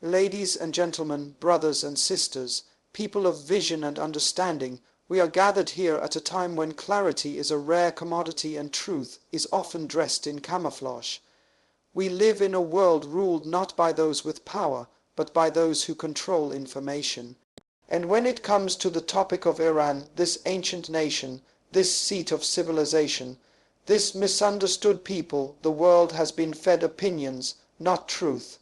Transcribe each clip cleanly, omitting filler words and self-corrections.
Ladies and gentlemen, brothers and sisters, people of vision and understanding, we are gathered here at a time when clarity is a rare commodity and truth is often dressed in camouflage. We live in a world ruled not by those with power, but by those who control information. And when it comes to the topic of Iran, this ancient nation, this seat of civilization, this misunderstood people, the world has been fed opinions, not truth.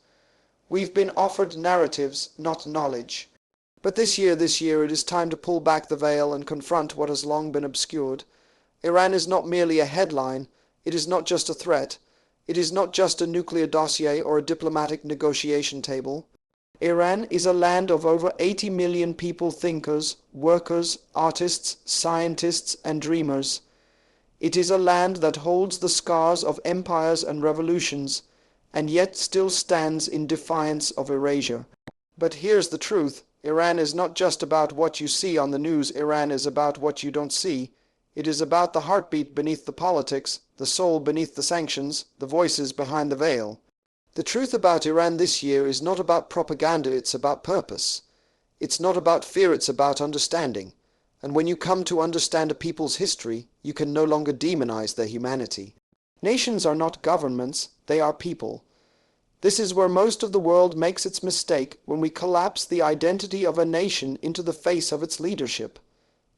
We've been offered narratives, not knowledge. But this year, it is time to pull back the veil and confront what has long been obscured. Iran is not merely a headline. It is not just a threat. It is not just a nuclear dossier or a diplomatic negotiation table. Iran is a land of over 80 million people, thinkers, workers, artists, scientists, and dreamers. It is a land that holds the scars of empires and revolutions, and yet still stands in defiance of erasure. But here's the truth. Iran is not just about what you see on the news. Iran is about what you don't see. It is about the heartbeat beneath the politics, the soul beneath the sanctions, the voices behind the veil. The truth about Iran this year is not about propaganda, it's about purpose. It's not about fear, it's about understanding. And when you come to understand a people's history, you can no longer demonize their humanity. Nations are not governments, they are people. This is where most of the world makes its mistake, when we collapse the identity of a nation into the face of its leadership.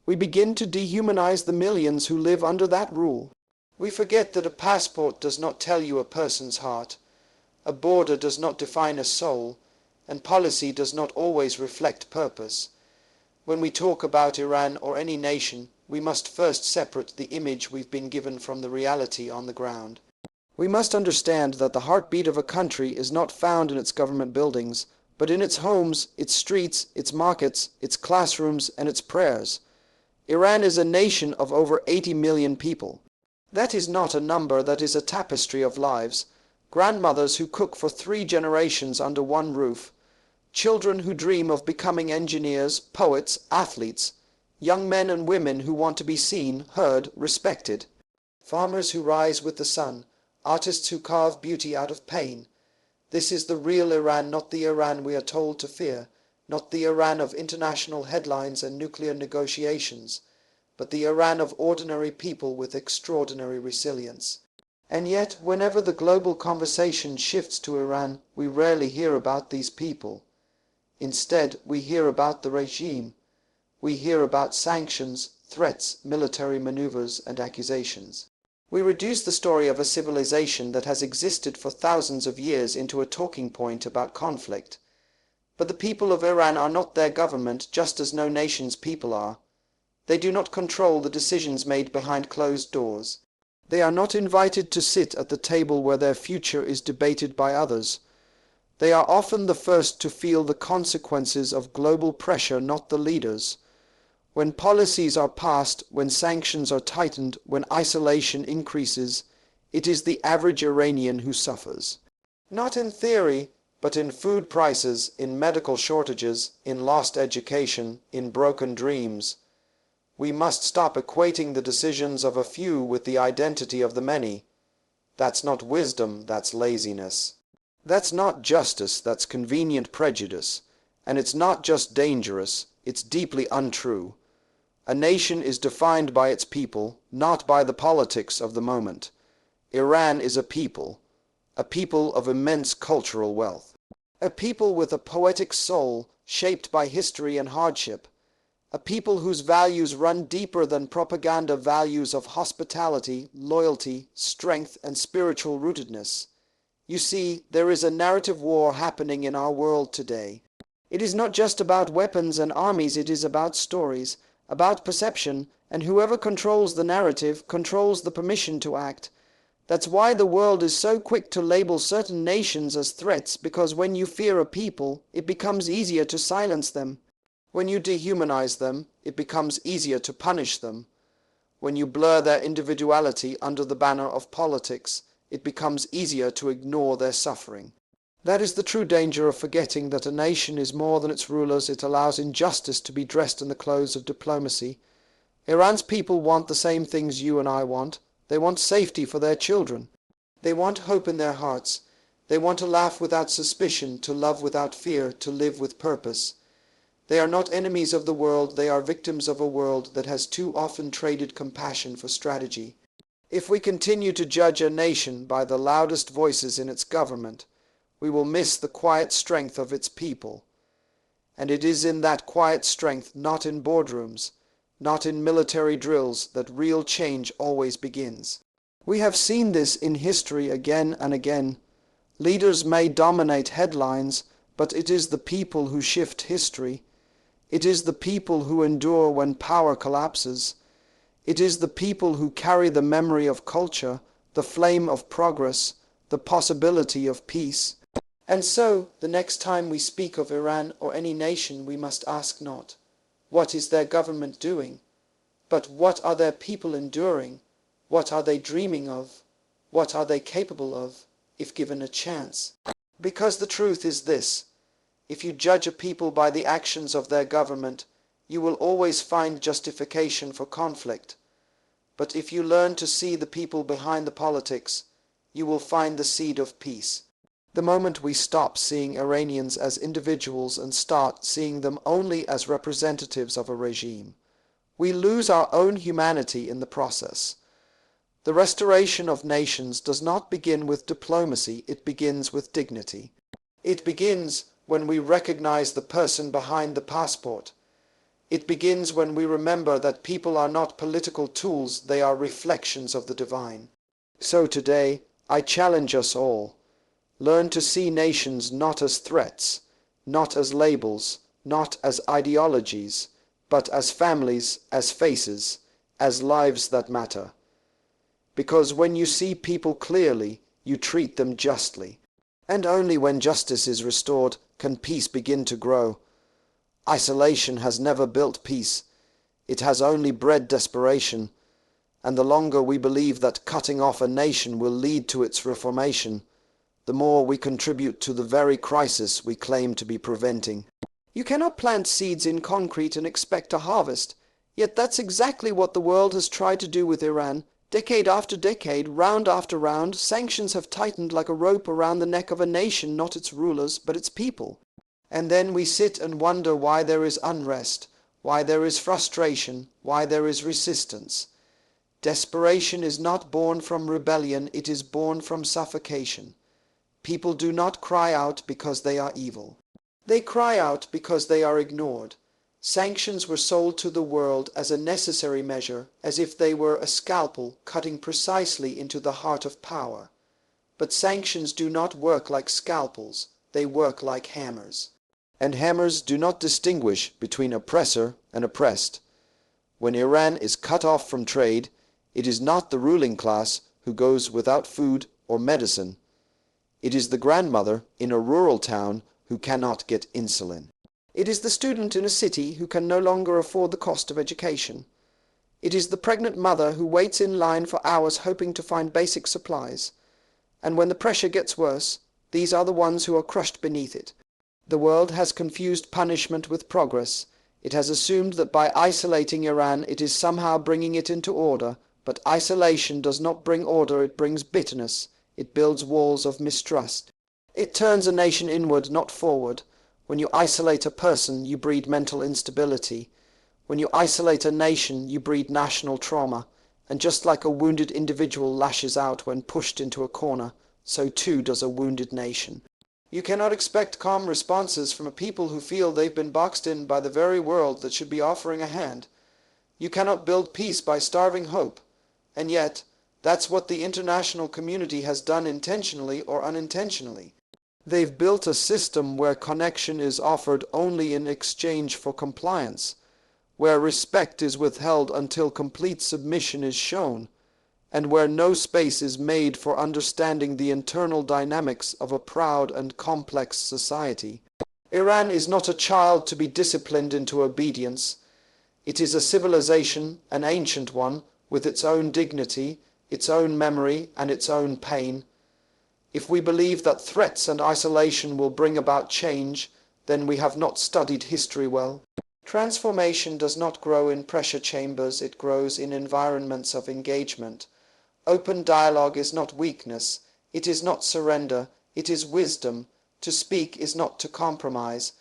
We begin to dehumanize the millions who live under that rule. We forget that a passport does not tell you a person's heart, a border does not define a soul, and policy does not always reflect purpose. When we talk about Iran or any nation, we must first separate the image we've been given from the reality on the ground. We must understand that the heartbeat of a country is not found in its government buildings, but in its homes, its streets, its markets, its classrooms, and its prayers. Iran is a nation of over 80 million people. That is not a number, that is a tapestry of lives. Grandmothers who cook for 3 generations under one roof. Children who dream of becoming engineers, poets, athletes. Young men and women who want to be seen, heard, respected. Farmers who rise with the sun. Artists who carve beauty out of pain. This is the real Iran, not the Iran we are told to fear, not the Iran of international headlines and nuclear negotiations, but the Iran of ordinary people with extraordinary resilience. And yet, whenever the global conversation shifts to Iran, we rarely hear about these people. Instead, we hear about the regime. We hear about sanctions, threats, military maneuvers, and accusations. We reduce the story of a civilization that has existed for thousands of years into a talking point about conflict. But the people of Iran are not their government, just as no nation's people are. They do not control the decisions made behind closed doors. They are not invited to sit at the table where their future is debated by others. They are often the first to feel the consequences of global pressure, not the leaders. When policies are passed, when sanctions are tightened, when isolation increases, it is the average Iranian who suffers. Not in theory, but in food prices, in medical shortages, in lost education, in broken dreams. We must stop equating the decisions of a few with the identity of the many. That's not wisdom, that's laziness. That's not justice, that's convenient prejudice. And it's not just dangerous, it's deeply untrue. A nation is defined by its people, not by the politics of the moment. Iran is a people of immense cultural wealth. A people with a poetic soul, shaped by history and hardship. A people whose values run deeper than propaganda, values of hospitality, loyalty, strength, and spiritual rootedness. You see, there is a narrative war happening in our world today. It is not just about weapons and armies, it is about stories, about perception, and whoever controls the narrative controls the permission to act. That's why the world is so quick to label certain nations as threats, because when you fear a people, it becomes easier to silence them. When you dehumanize them, it becomes easier to punish them. When you blur their individuality under the banner of politics, it becomes easier to ignore their suffering. That is the true danger of forgetting that a nation is more than its rulers. It allows injustice to be dressed in the clothes of diplomacy. Iran's people want the same things you and I want. They want safety for their children. They want hope in their hearts. They want to laugh without suspicion, to love without fear, to live with purpose. They are not enemies of the world, they are victims of a world that has too often traded compassion for strategy. If we continue to judge a nation by the loudest voices in its government, we will miss the quiet strength of its people. And it is in that quiet strength, not in boardrooms, not in military drills, that real change always begins. We have seen this in history again and again. Leaders may dominate headlines, but it is the people who shift history. It is the people who endure when power collapses. It is the people who carry the memory of culture, the flame of progress, the possibility of peace. And so, the next time we speak of Iran or any nation, we must ask not, what is their government doing? But what are their people enduring? What are they dreaming of? What are they capable of, if given a chance? Because the truth is this: if you judge a people by the actions of their government, you will always find justification for conflict. But if you learn to see the people behind the politics, you will find the seed of peace. The moment we stop seeing Iranians as individuals and start seeing them only as representatives of a regime, we lose our own humanity in the process. The restoration of nations does not begin with diplomacy, it begins with dignity. It begins when we recognize the person behind the passport. It begins when we remember that people are not political tools, they are reflections of the divine. So today, I challenge us all. Learn to see nations not as threats, not as labels, not as ideologies, but as families, as faces, as lives that matter. Because when you see people clearly, you treat them justly. And only when justice is restored can peace begin to grow. Isolation has never built peace. It has only bred desperation. And the longer we believe that cutting off a nation will lead to its reformation, the more we contribute to the very crisis we claim to be preventing. You cannot plant seeds in concrete and expect a harvest, yet that's exactly what the world has tried to do with Iran. Decade after decade, round after round, sanctions have tightened like a rope around the neck of a nation, not its rulers, but its people. And then we sit and wonder why there is unrest, why there is frustration, why there is resistance. Desperation is not born from rebellion, it is born from suffocation. People do not cry out because they are evil. They cry out because they are ignored. Sanctions were sold to the world as a necessary measure, as if they were a scalpel cutting precisely into the heart of power. But sanctions do not work like scalpels, they work like hammers. And hammers do not distinguish between oppressor and oppressed. When Iran is cut off from trade, it is not the ruling class who goes without food or medicine. It is the grandmother in a rural town who cannot get insulin. It is the student in a city who can no longer afford the cost of education. It is the pregnant mother who waits in line for hours hoping to find basic supplies. And when the pressure gets worse, these are the ones who are crushed beneath it. The world has confused punishment with progress. It has assumed that by isolating Iran it is somehow bringing it into order, but isolation does not bring order, it brings bitterness. It builds walls of mistrust. It turns a nation inward, not forward. When you isolate a person, you breed mental instability. When you isolate a nation, you breed national trauma. And just like a wounded individual lashes out when pushed into a corner, so too does a wounded nation. You cannot expect calm responses from a people who feel they've been boxed in by the very world that should be offering a hand. You cannot build peace by starving hope. And yet, that's what the international community has done intentionally or unintentionally. They've built a system where connection is offered only in exchange for compliance, where respect is withheld until complete submission is shown, and where no space is made for understanding the internal dynamics of a proud and complex society. Iran is not a child to be disciplined into obedience. It is a civilization, an ancient one, with its own dignity, its own memory, and its own pain. If we believe that threats and isolation will bring about change, then we have not studied history well. Transformation does not grow in pressure chambers, it grows in environments of engagement. Open dialogue is not weakness, it is not surrender, It is wisdom. To speak is not to compromise.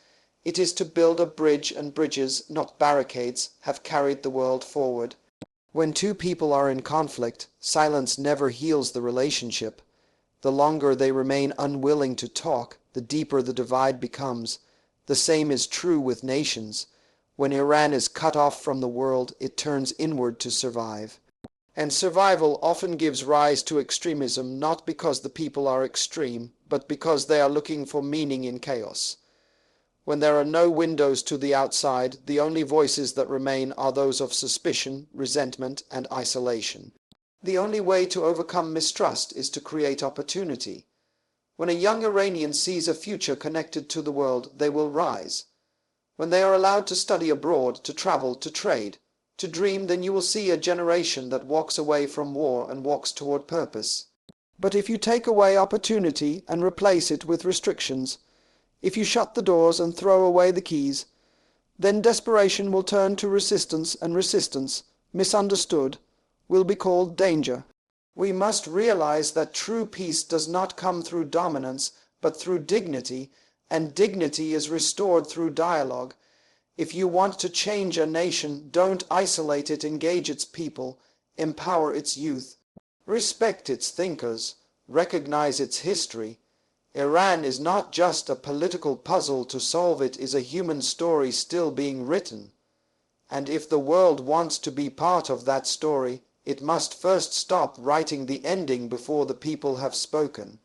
It is to build a bridge, and bridges, not barricades, have carried the world forward. When two people are in conflict, silence never heals the relationship. The longer they remain unwilling to talk, the deeper the divide becomes. The same is true with nations. When Iran is cut off from the world, it turns inward to survive. And survival often gives rise to extremism, not because the people are extreme, but because they are looking for meaning in chaos. When there are no windows to the outside, the only voices that remain are those of suspicion, resentment, and isolation. The only way to overcome mistrust is to create opportunity. When a young Iranian sees a future connected to the world, they will rise. When they are allowed to study abroad, to travel, to trade, to dream, then you will see a generation that walks away from war and walks toward purpose. But if you take away opportunity and replace it with restrictions, if you shut the doors and throw away the keys, then desperation will turn to resistance, and resistance, misunderstood, will be called danger. We must realize that true peace does not come through dominance, but through dignity, and dignity is restored through dialogue. If you want to change a nation, don't isolate it, engage its people, empower its youth, respect its thinkers, recognize its history. Iran is not just a political puzzle. To solve it is a human story still being written. And if the world wants to be part of that story, it must first stop writing the ending before the people have spoken.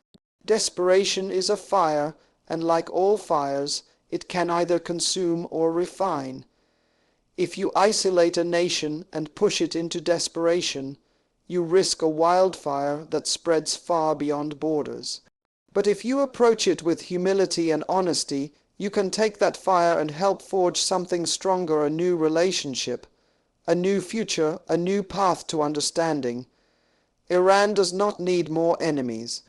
Desperation is a fire, and like all fires, it can either consume or refine. If you isolate a nation and push it into desperation, you risk a wildfire that spreads far beyond borders. But if you approach it with humility and honesty, you can take that fire and help forge something stronger, a new relationship, a new future, a new path to understanding. Iran does not need more enemies.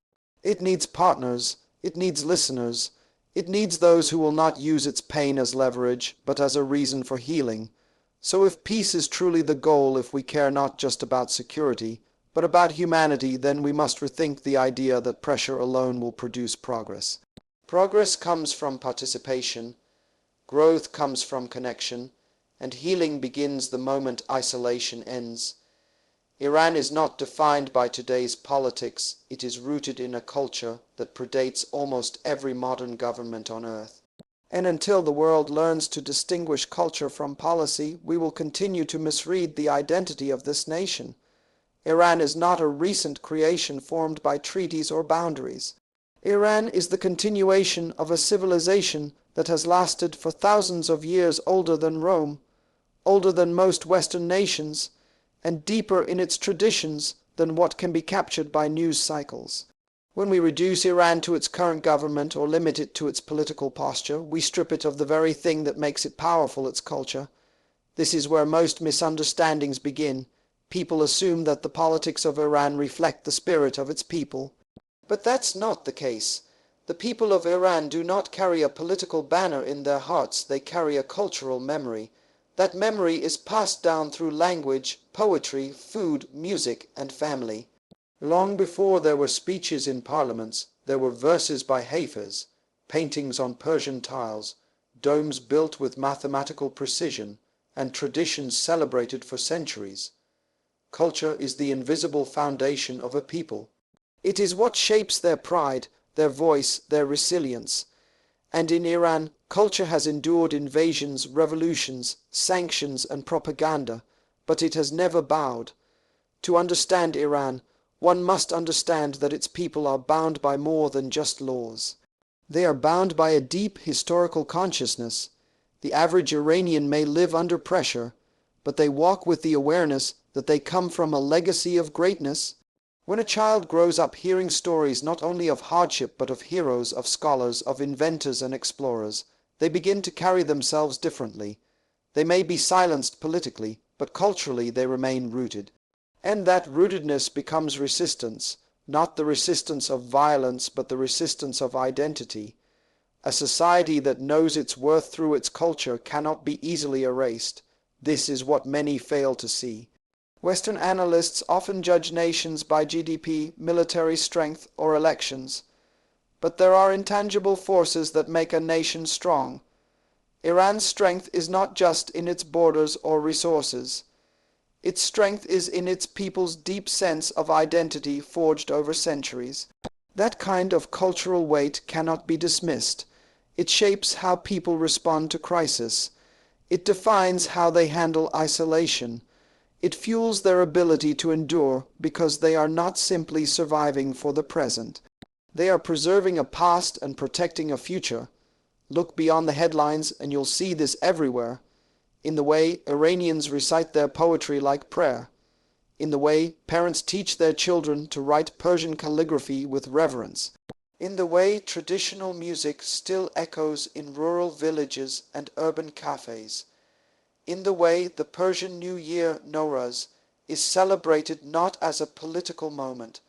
It needs partners. It needs listeners. It needs those who will not use its pain as leverage, but as a reason for healing. So if peace is truly the goal, if we care not just about security, but about humanity, then we must rethink the idea that pressure alone will produce progress. Progress comes from participation, growth comes from connection, and healing begins the moment isolation ends. Iran is not defined by today's politics. It is rooted in a culture that predates almost every modern government on earth. And until the world learns to distinguish culture from policy, we will continue to misread the identity of this nation. Iran is not a recent creation formed by treaties or boundaries. Iran is the continuation of a civilization that has lasted for thousands of years, older than Rome, older than most Western nations, and deeper in its traditions than what can be captured by news cycles. When we reduce Iran to its current government or limit it to its political posture, we strip it of the very thing that makes it powerful, its culture. This is where most misunderstandings begin. People assume that the politics of Iran reflect the spirit of its people. But that's not the case. The people of Iran do not carry a political banner in their hearts, they carry a cultural memory. That memory is passed down through language, poetry, food, music, and family. Long before there were speeches in parliaments, there were verses by Hafiz, paintings on Persian tiles, domes built with mathematical precision, and traditions celebrated for centuries. Culture is the invisible foundation of a people. It is what shapes their pride, their voice, their resilience. And in Iran, culture has endured invasions, revolutions, sanctions, and propaganda, but it has never bowed. To understand Iran, one must understand that its people are bound by more than just laws. They are bound by a deep historical consciousness. The average Iranian may live under pressure, but they walk with the awareness that they come from a legacy of greatness. When a child grows up hearing stories not only of hardship but of heroes, of scholars, of inventors and explorers, they begin to carry themselves differently. They may be silenced politically, but culturally they remain rooted. And that rootedness becomes resistance, not the resistance of violence, but the resistance of identity. A society that knows its worth through its culture cannot be easily erased. This is what many fail to see. Western analysts often judge nations by GDP, military strength, or elections. But there are intangible forces that make a nation strong. Iran's strength is not just in its borders or resources. Its strength is in its people's deep sense of identity forged over centuries. That kind of cultural weight cannot be dismissed. It shapes how people respond to crisis. It defines how they handle isolation. It fuels their ability to endure because they are not simply surviving for the present. They are preserving a past and protecting a future. Look beyond the headlines and you'll see this everywhere. In the way Iranians recite their poetry like prayer. In the way parents teach their children to write Persian calligraphy with reverence. In the way traditional music still echoes in rural villages and urban cafes. In the way the Persian New Year Nowruz is celebrated not as a political moment,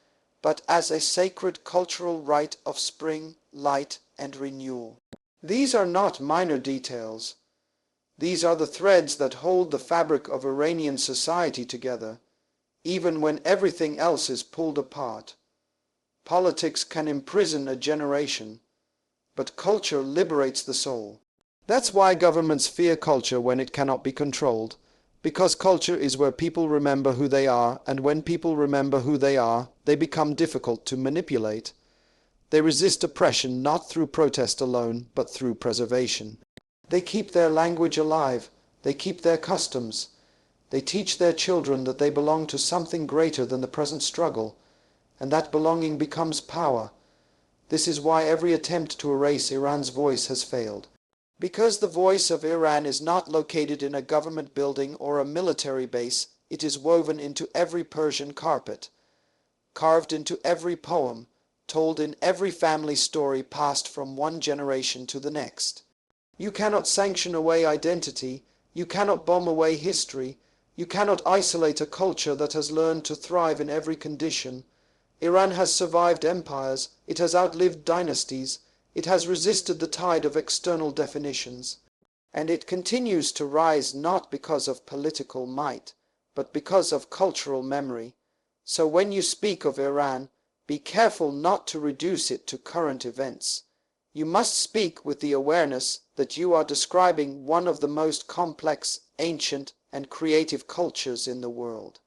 but as a sacred cultural rite of spring, light, and renewal. These are not minor details. These are the threads that hold the fabric of Iranian society together, even when everything else is pulled apart. Politics can imprison a generation, but culture liberates the soul. That's why governments fear culture when it cannot be controlled, because culture is where people remember who they are, and when people remember who they are, they become difficult to manipulate. They resist oppression not through protest alone, but through preservation. They keep their language alive, they keep their customs. They teach their children that they belong to something greater than the present struggle, and that belonging becomes power. This is why every attempt to erase Iran's voice has failed. Because the voice of Iran is not located in a government building or a military base, it is woven into every Persian carpet, carved into every poem, told in every family story passed from one generation to the next. You cannot sanction away identity, you cannot bomb away history, you cannot isolate a culture that has learned to thrive in every condition. Iran has survived empires, it has outlived dynasties, it has resisted the tide of external definitions, and it continues to rise not because of political might, but because of cultural memory. So when you speak of Iran, be careful not to reduce it to current events. You must speak with the awareness that you are describing one of the most complex, ancient, and creative cultures in the world.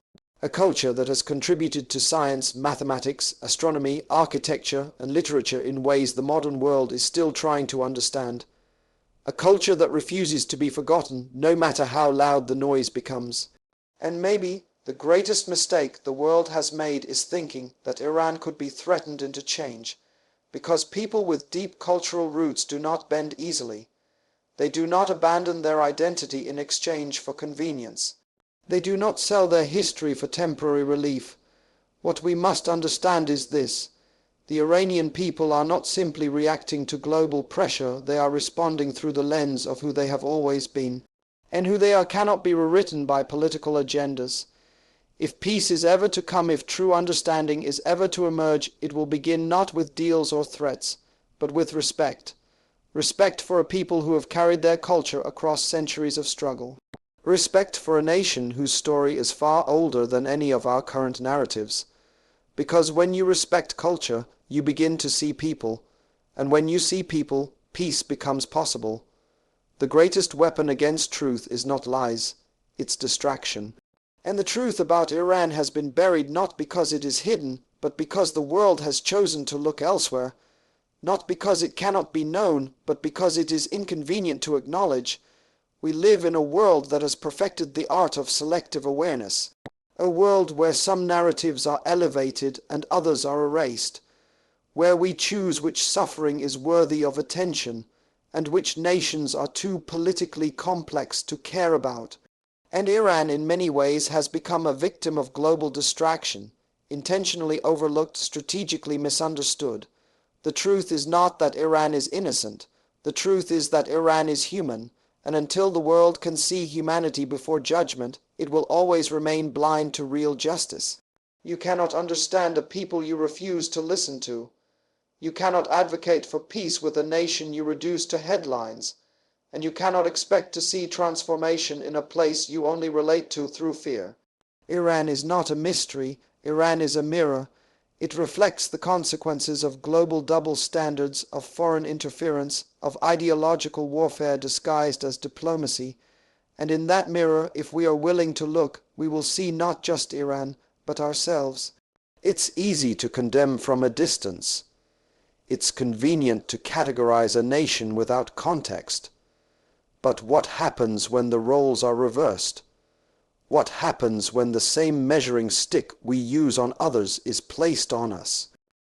A culture that has contributed to science, mathematics, astronomy, architecture, and literature in ways the modern world is still trying to understand. A culture that refuses to be forgotten, no matter how loud the noise becomes. And maybe the greatest mistake the world has made is thinking that Iran could be threatened into change, because people with deep cultural roots do not bend easily. They do not abandon their identity in exchange for convenience. They do not sell their history for temporary relief. What we must understand is this. The Iranian people are not simply reacting to global pressure, they are responding through the lens of who they have always been, and who they are cannot be rewritten by political agendas. If peace is ever to come, if true understanding is ever to emerge, it will begin not with deals or threats, but with respect. Respect for a people who have carried their culture across centuries of struggle. Respect for a nation whose story is far older than any of our current narratives. Because when you respect culture, you begin to see people, and when you see people, peace becomes possible. The greatest weapon against truth is not lies, it's distraction. And the truth about Iran has been buried not because it is hidden, but because the world has chosen to look elsewhere. Not because it cannot be known, but because it is inconvenient to acknowledge. We live in a world that has perfected the art of selective awareness. A world where some narratives are elevated and others are erased. Where we choose which suffering is worthy of attention, and which nations are too politically complex to care about. And Iran in many ways has become a victim of global distraction, intentionally overlooked, strategically misunderstood. The truth is not that Iran is innocent. The truth is that Iran is human, and until the world can see humanity before judgment, it will always remain blind to real justice. You cannot understand a people you refuse to listen to. You cannot advocate for peace with a nation you reduce to headlines. And you cannot expect to see transformation in a place you only relate to through fear. Iran is not a mystery, Iran is a mirror. It reflects the consequences of global double standards, of foreign interference, of ideological warfare disguised as diplomacy, and in that mirror, if we are willing to look, we will see not just Iran, but ourselves. It's easy to condemn from a distance. It's convenient to categorize a nation without context. But what happens when the roles are reversed? What happens when the same measuring stick we use on others is placed on us?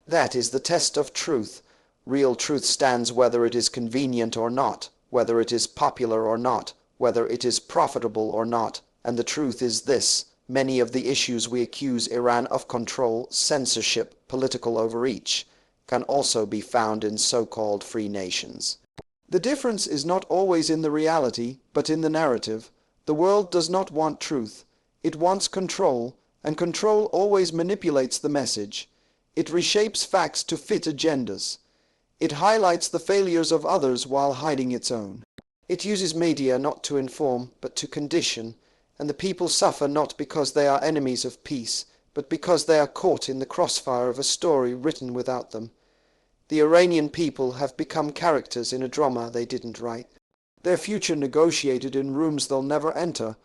That is the test of truth. Real truth stands whether it is convenient or not, whether it is popular or not, whether it is profitable or not, and the truth is this: many of the issues we accuse Iran of control, censorship, political overreach, can also be found in so-called free nations. The difference is not always in the reality, but in the narrative. The world does not want truth. It wants control, and control always manipulates the message. It reshapes facts to fit agendas. It highlights the failures of others while hiding its own. It uses media not to inform, but to condition, and the people suffer not because they are enemies of peace, but because they are caught in the crossfire of a story written without them. The Iranian people have become characters in a drama they didn't write. Their future negotiated in rooms they'll never enter.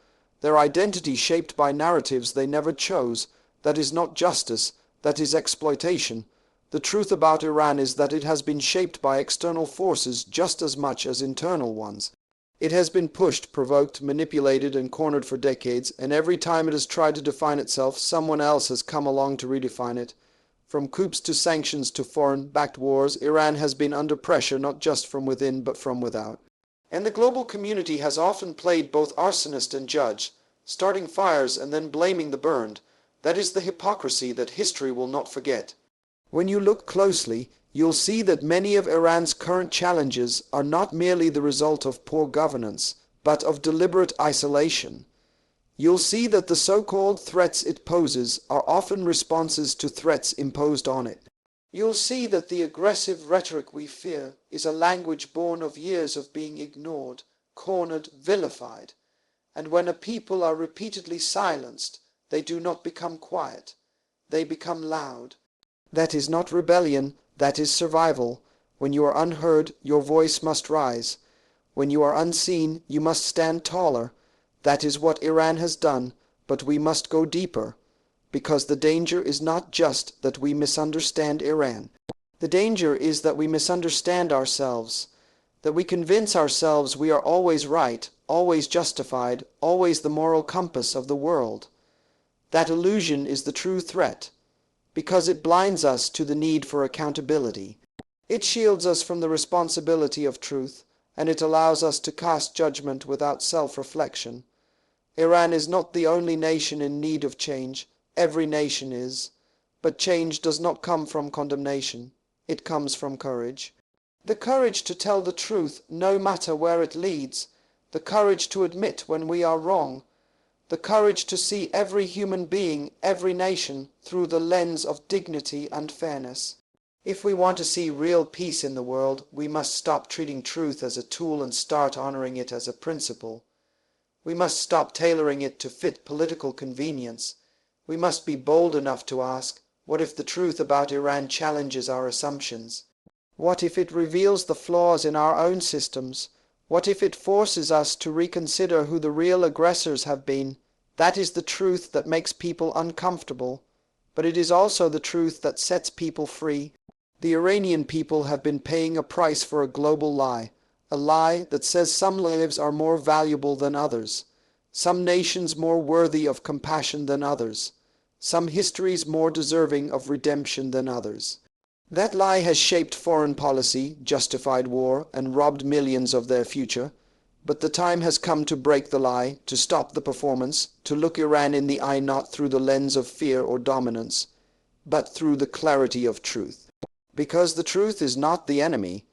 Their identity shaped by narratives they never chose. That is not justice, that is exploitation. The truth about Iran is that it has been shaped by external forces just as much as internal ones. It has been pushed, provoked, manipulated, and cornered for decades, and every time it has tried to define itself, someone else has come along to redefine it. From coups to sanctions to foreign-backed wars, Iran has been under pressure not just from within but from without. And the global community has often played both arsonist and judge, starting fires and then blaming the burned. That is the hypocrisy that history will not forget. When you look closely, you'll see that many of Iran's current challenges are not merely the result of poor governance, but of deliberate isolation. You'll see that the so-called threats it poses are often responses to threats imposed on it. You'll see that the aggressive rhetoric we fear is a language born of years of being ignored, cornered, vilified. And when a people are repeatedly silenced, they do not become quiet. They become loud. That is not rebellion, that is survival. When you are unheard, your voice must rise. When you are unseen, you must stand taller. That is what Iran has done, but we must go deeper. Because the danger is not just that we misunderstand Iran. The danger is that we misunderstand ourselves, that we convince ourselves we are always right, always justified, always the moral compass of the world. That illusion is the true threat, because it blinds us to the need for accountability. It shields us from the responsibility of truth, and it allows us to cast judgment without self-reflection. Iran is not the only nation in need of change. Every nation is. But change does not come from condemnation. It comes from courage. The courage to tell the truth no matter where it leads. The courage to admit when we are wrong. The courage to see every human being, every nation, through the lens of dignity and fairness. If we want to see real peace in the world, we must stop treating truth as a tool and start honoring it as a principle. We must stop tailoring it to fit political convenience. We must be bold enough to ask, what if the truth about Iran challenges our assumptions? What if it reveals the flaws in our own systems? What if it forces us to reconsider who the real aggressors have been? That is the truth that makes people uncomfortable, but it is also the truth that sets people free. The Iranian people have been paying a price for a global lie, a lie that says some lives are more valuable than others, some nations more worthy of compassion than others, some histories more deserving of redemption than others. That lie has shaped foreign policy, justified war, and robbed millions of their future. But the time has come to break the lie, to stop the performance, to look Iran in the eye not through the lens of fear or dominance, but through the clarity of truth. Because the truth is not the enemy.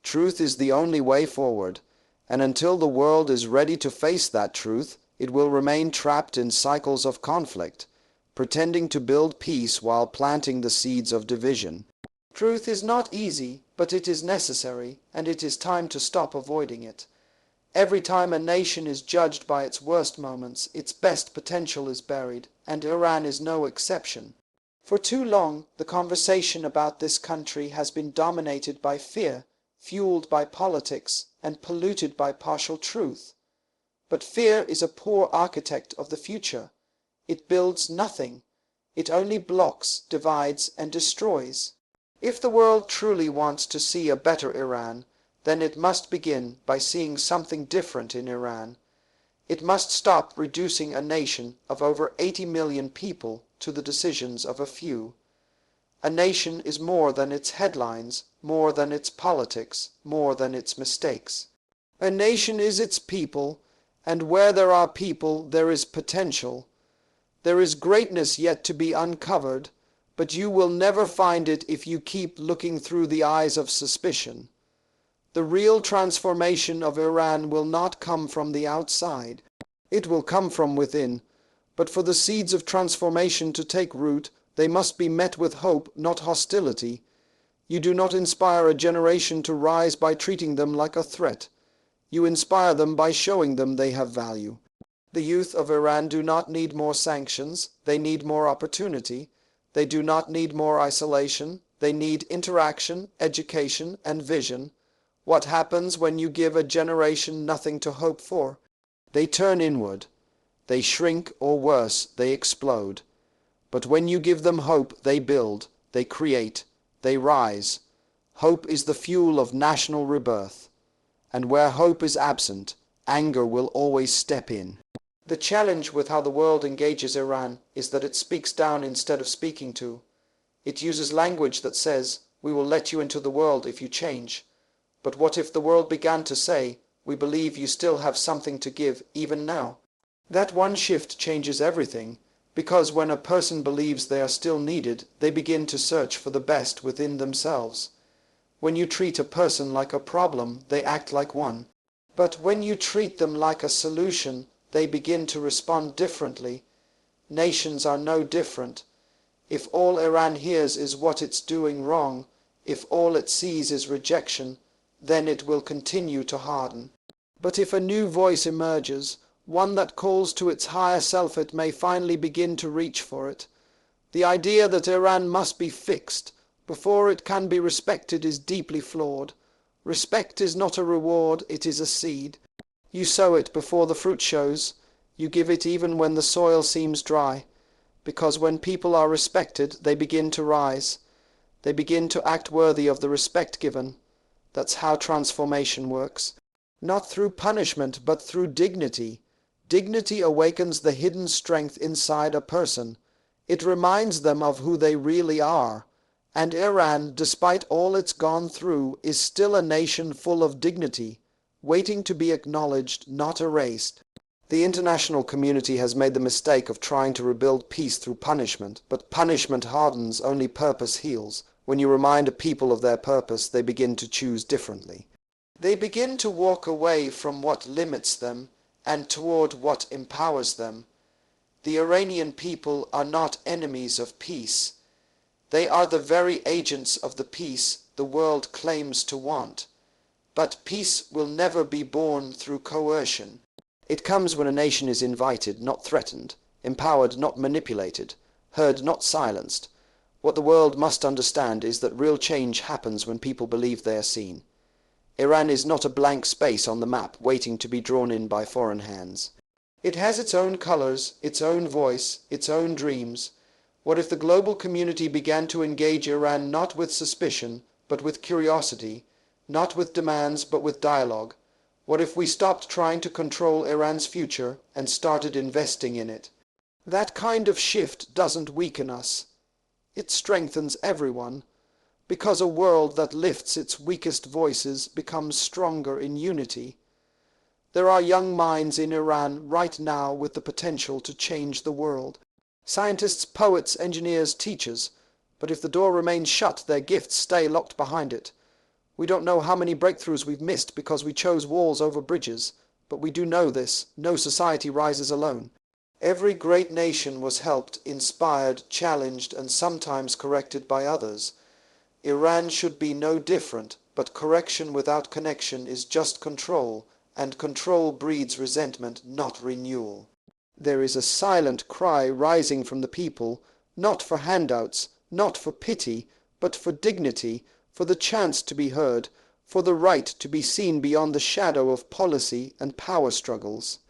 Truth is the only way forward, and until the world is ready to face that truth, it will remain trapped in cycles of conflict, pretending to build peace while planting the seeds of division. Truth is not easy, but it is necessary, and it is time to stop avoiding it. Every time a nation is judged by its worst moments, its best potential is buried, and Iran is no exception. For too long, the conversation about this country has been dominated by fear, fueled by politics, and polluted by partial truth. But fear is a poor architect of the future. It builds nothing. It only blocks, divides, and destroys. If the world truly wants to see a better Iran, then it must begin by seeing something different in Iran. It must stop reducing a nation of over 80 million people to the decisions of a few. A nation is more than its headlines, more than its politics, more than its mistakes. A nation is its people, and where there are people, there is potential. There is greatness yet to be uncovered, but you will never find it if you keep looking through the eyes of suspicion. The real transformation of Iran will not come from the outside. It will come from within. But for the seeds of transformation to take root, they must be met with hope, not hostility. You do not inspire a generation to rise by treating them like a threat. You inspire them by showing them they have value. The youth of Iran do not need more sanctions. They need more opportunity. They do not need more isolation. They need interaction, education, and vision. What happens when you give a generation nothing to hope for? They turn inward. They shrink, or worse, they explode. But when you give them hope, they build, they create, they rise. Hope is the fuel of national rebirth. And where hope is absent, anger will always step in. The challenge with how the world engages Iran is that it speaks down instead of speaking to. It uses language that says, "We will let you into the world if you change." But what if the world began to say, "We believe you still have something to give even now"? That one shift changes everything, because when a person believes they are still needed, they begin to search for the best within themselves. When you treat a person like a problem, they act like one. But when you treat them like a solution, they begin to respond differently. Nations are no different. If all Iran hears is what it's doing wrong, if all it sees is rejection, then it will continue to harden. But if a new voice emerges, one that calls to its higher self, it may finally begin to reach for it. The idea that Iran must be fixed before it can be respected is deeply flawed. Respect is not a reward, it is a seed. You sow it before the fruit shows. You give it even when the soil seems dry. Because when people are respected, they begin to rise. They begin to act worthy of the respect given. That's how transformation works. Not through punishment, but through dignity. Dignity awakens the hidden strength inside a person. It reminds them of who they really are. And Iran, despite all it's gone through, is still a nation full of dignity, waiting to be acknowledged, not erased. The international community has made the mistake of trying to rebuild peace through punishment, but punishment hardens, only purpose heals. When you remind a people of their purpose, they begin to choose differently. They begin to walk away from what limits them and toward what empowers them. The Iranian people are not enemies of peace. They are the very agents of the peace the world claims to want. But peace will never be born through coercion. It comes when a nation is invited, not threatened, empowered, not manipulated, heard, not silenced. What the world must understand is that real change happens when people believe they are seen. Iran is not a blank space on the map waiting to be drawn in by foreign hands. It has its own colors, its own voice, its own dreams. What if the global community began to engage Iran not with suspicion, but with curiosity, not with demands, but with dialogue? What if we stopped trying to control Iran's future and started investing in it? That kind of shift doesn't weaken us. It strengthens everyone, because a world that lifts its weakest voices becomes stronger in unity. There are young minds in Iran right now with the potential to change the world. Scientists, poets, engineers, teachers. But if the door remains shut, their gifts stay locked behind it. We don't know how many breakthroughs we've missed because we chose walls over bridges. But we do know this: no society rises alone. Every great nation was helped, inspired, challenged, and sometimes corrected by others. Iran should be no different, but correction without connection is just control, and control breeds resentment, not renewal. There is a silent cry rising from the people, not for handouts, not for pity, but for dignity, for the chance to be heard, for the right to be seen beyond the shadow of policy and power struggles.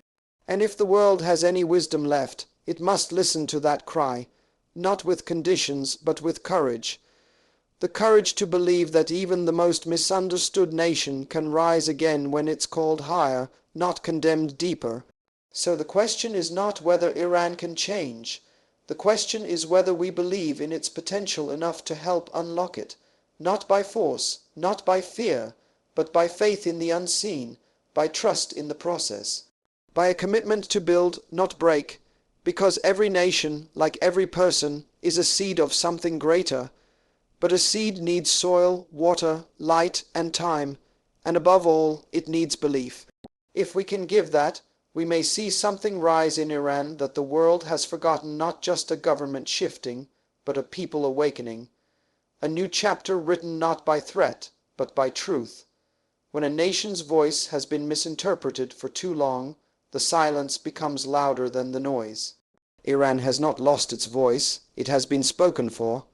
And if the world has any wisdom left, it must listen to that cry, not with conditions, but with courage. The courage to believe that even the most misunderstood nation can rise again when it's called higher, not condemned deeper. So the question is not whether Iran can change. The question is whether we believe in its potential enough to help unlock it, not by force, not by fear, but by faith in the unseen, by trust in the process, by a commitment to build, not break, because every nation, like every person, is a seed of something greater. But a seed needs soil, water, light, and time, and above all, it needs belief. If we can give that, we may see something rise in Iran that the world has forgotten, not just a government shifting, but a people awakening. A new chapter written not by threat, but by truth. When a nation's voice has been misinterpreted for too long, the silence becomes louder than the noise. Iran has not lost its voice, it has been spoken for.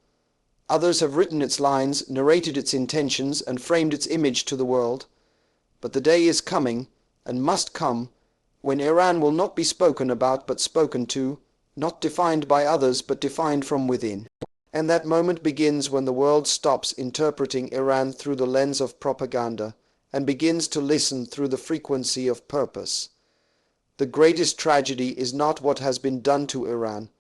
Others have written its lines, narrated its intentions, and framed its image to the world. But the day is coming, and must come, when Iran will not be spoken about but spoken to, not defined by others but defined from within. And that moment begins when the world stops interpreting Iran through the lens of propaganda, and begins to listen through the frequency of purpose. The greatest tragedy is not what has been done to Iran,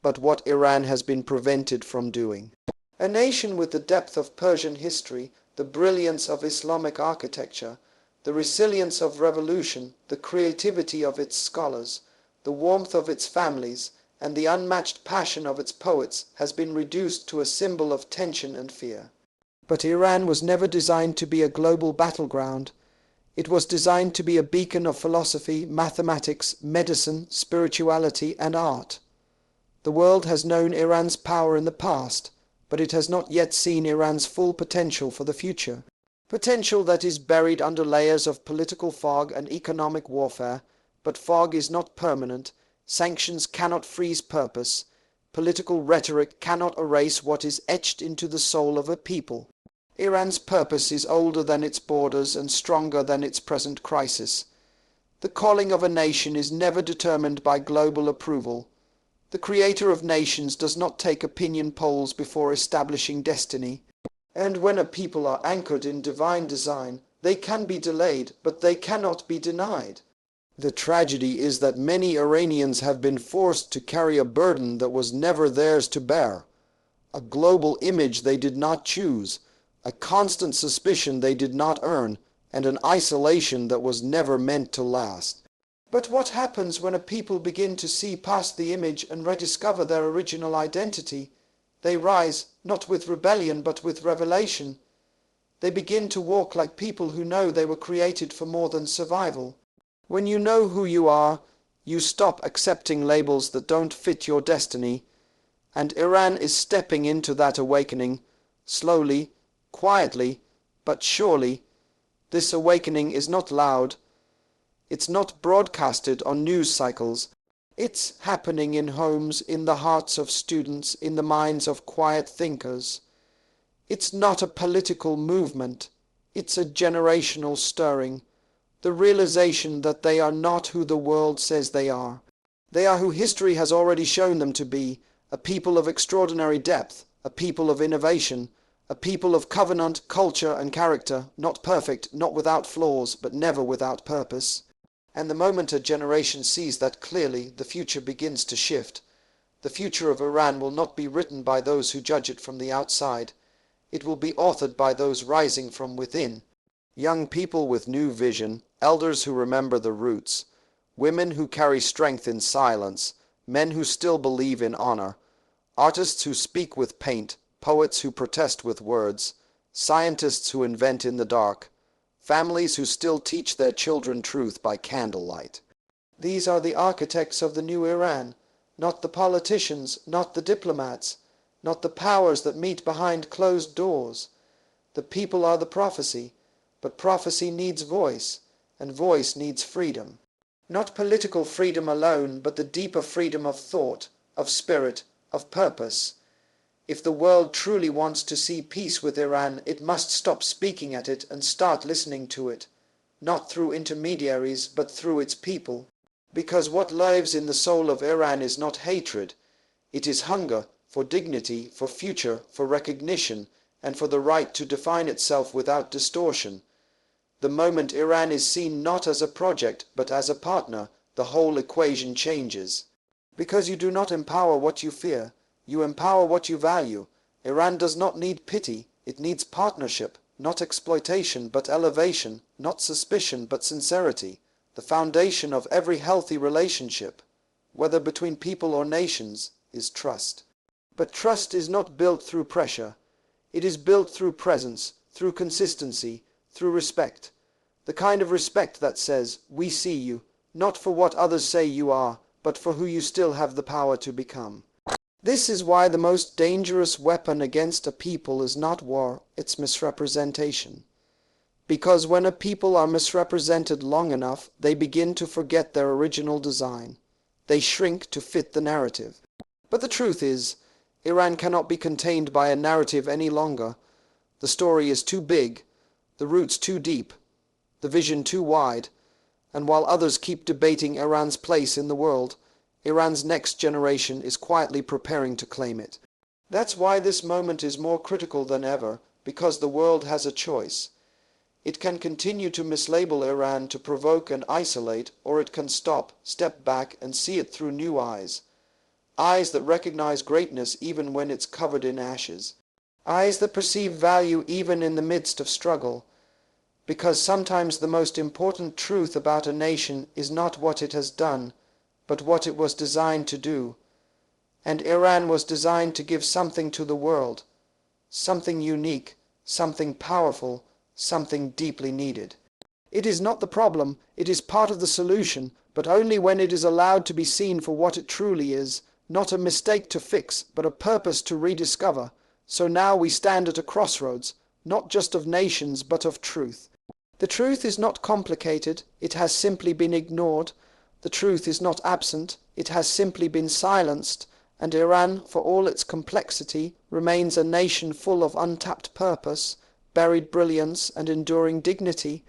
but what Iran has been prevented from doing. A nation with the depth of Persian history, the brilliance of Islamic architecture, the resilience of revolution, the creativity of its scholars, the warmth of its families, and the unmatched passion of its poets has been reduced to a symbol of tension and fear. But Iran was never designed to be a global battleground. It was designed to be a beacon of philosophy, mathematics, medicine, spirituality, and art. The world has known Iran's power in the past, but it has not yet seen Iran's full potential for the future. Potential that is buried under layers of political fog and economic warfare, but fog is not permanent, sanctions cannot freeze purpose, political rhetoric cannot erase what is etched into the soul of a people. Iran's purpose is older than its borders and stronger than its present crisis. The calling of a nation is never determined by global approval. The creator of nations does not take opinion polls before establishing destiny. And when a people are anchored in divine design, they can be delayed, but they cannot be denied. The tragedy is that many Iranians have been forced to carry a burden that was never theirs to bear, a global image they did not choose, a constant suspicion they did not earn, and an isolation that was never meant to last. But what happens when a people begin to see past the image and rediscover their original identity? They rise, not with rebellion, but with revelation. They begin to walk like people who know they were created for more than survival. When you know who you are, you stop accepting labels that don't fit your destiny. And Iran is stepping into that awakening, slowly, quietly, but surely. This awakening is not loud. It's not broadcasted on news cycles. It's happening in homes, in the hearts of students, in the minds of quiet thinkers. It's not a political movement. It's a generational stirring. The realization that they are not who the world says they are. They are who history has already shown them to be, a people of extraordinary depth, a people of innovation, a people of covenant, culture, and character, not perfect, not without flaws, but never without purpose. And the moment a generation sees that clearly, the future begins to shift. The future of Iran will not be written by those who judge it from the outside. It will be authored by those rising from within. Young people with new vision, elders who remember the roots, women who carry strength in silence, men who still believe in honor, artists who speak with paint, poets who protest with words, scientists who invent in the dark, families who still teach their children truth by candlelight. These are the architects of the new Iran, not the politicians, not the diplomats, not the powers that meet behind closed doors. The people are the prophecy, but prophecy needs voice, and voice needs freedom. Not political freedom alone, but the deeper freedom of thought, of spirit, of purpose. If the world truly wants to see peace with Iran, it must stop speaking at it and start listening to it, not through intermediaries, but through its people. Because what lives in the soul of Iran is not hatred, it is hunger for dignity, for future, for recognition, and for the right to define itself without distortion. The moment Iran is seen not as a project, but as a partner, the whole equation changes. Because you do not empower what you fear, you empower what you value. Iran does not need pity, it needs partnership, not exploitation, but elevation, not suspicion, but sincerity. The foundation of every healthy relationship, whether between people or nations, is trust. But trust is not built through pressure. It is built through presence, through consistency, through respect. The kind of respect that says, we see you, not for what others say you are, but for who you still have the power to become. This is why the most dangerous weapon against a people is not war, it's misrepresentation. Because when a people are misrepresented long enough, they begin to forget their original design. They shrink to fit the narrative. But the truth is, Iran cannot be contained by a narrative any longer. The story is too big, the roots too deep, the vision too wide, and while others keep debating Iran's place in the world, Iran's next generation is quietly preparing to claim it. That's why this moment is more critical than ever, because the world has a choice. It can continue to mislabel Iran to provoke and isolate, or it can stop, step back, and see it through new eyes. Eyes that recognize greatness even when it's covered in ashes. Eyes that perceive value even in the midst of struggle. Because sometimes the most important truth about a nation is not what it has done, but what it was designed to do. And Iran was designed to give something to the world, something unique, something powerful, something deeply needed. It is not the problem, it is part of the solution, but only when it is allowed to be seen for what it truly is, not a mistake to fix, but a purpose to rediscover. So now we stand at a crossroads, not just of nations, but of truth. The truth is not complicated, it has simply been ignored. The truth is not absent, it has simply been silenced, and Iran, for all its complexity, remains a nation full of untapped purpose, buried brilliance, and enduring dignity.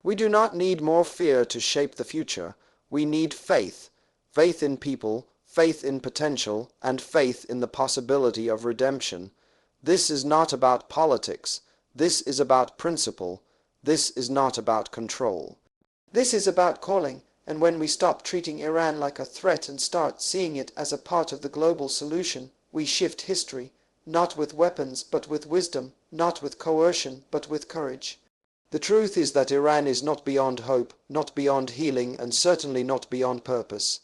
We do not need more fear to shape the future. We need faith. Faith in people, faith in potential, and faith in the possibility of redemption. This is not about politics. This is about principle. This is not about control. This is about calling. And when we stop treating Iran like a threat and start seeing it as a part of the global solution, we shift history, not with weapons, but with wisdom, not with coercion, but with courage. The truth is that Iran is not beyond hope, not beyond healing, and certainly not beyond purpose.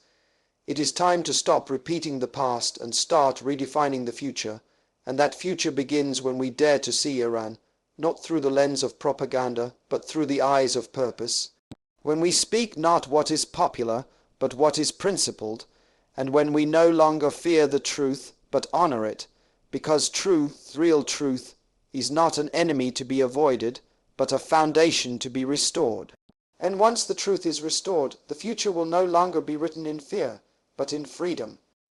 It is time to stop repeating the past and start redefining the future, and that future begins when we dare to see Iran, not through the lens of propaganda, but through the eyes of purpose. When we speak not what is popular, but what is principled, and when we no longer fear the truth, but honor it, because truth, real truth, is not an enemy to be avoided, but a foundation to be restored. And once the truth is restored, the future will no longer be written in fear, but in freedom.